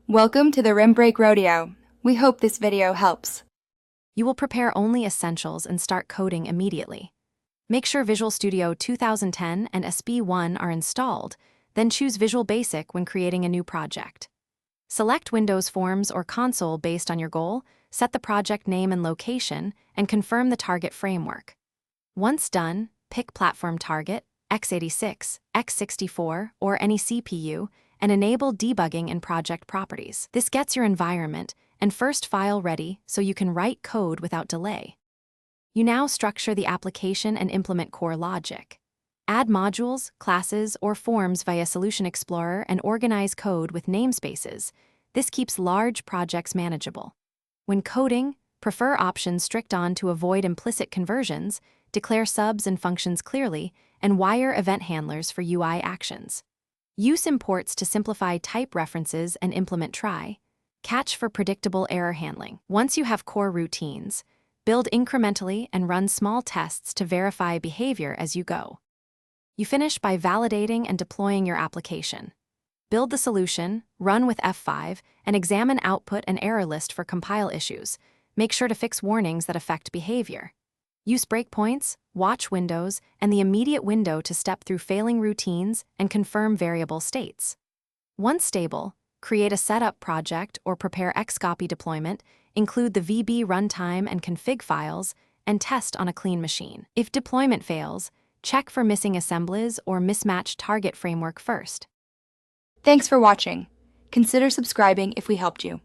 Welcome to the Rim Break Rodeo. We hope this video helps. You will prepare only essentials and start coding immediately. Make sure Visual Studio 2010 and SB1 are installed, then choose Visual Basic when creating a new project. Select Windows Forms or Console based on your goal, set the project name and location, and confirm the target framework. Once done, pick platform target, x86, x64, or any CPU, and enable debugging in project properties. This gets your environment and first file ready so you can write code without delay. You now structure the application and implement core logic. Add modules, classes, or forms via Solution Explorer and organize code with namespaces. This keeps large projects manageable. When coding, prefer options strict on to avoid implicit conversions, declare subs and functions clearly, and wire event handlers for UI actions. Use imports to simplify type references and implement try. Catch for predictable error handling. Once you have core routines, build incrementally and run small tests to verify behavior as you go. You finish by validating and deploying your application. Build the solution, run with F5, and examine output and error list for compile issues. Make sure to fix warnings that affect behavior. Use breakpoints, watch windows, and the immediate window to step through failing routines and confirm variable states. Once stable, create a setup project or prepare Xcopy deployment, include the VB runtime and config files, and test on a clean machine. If deployment fails, check for missing assemblies or mismatched target framework first. Thanks for watching. Consider subscribing if we helped you.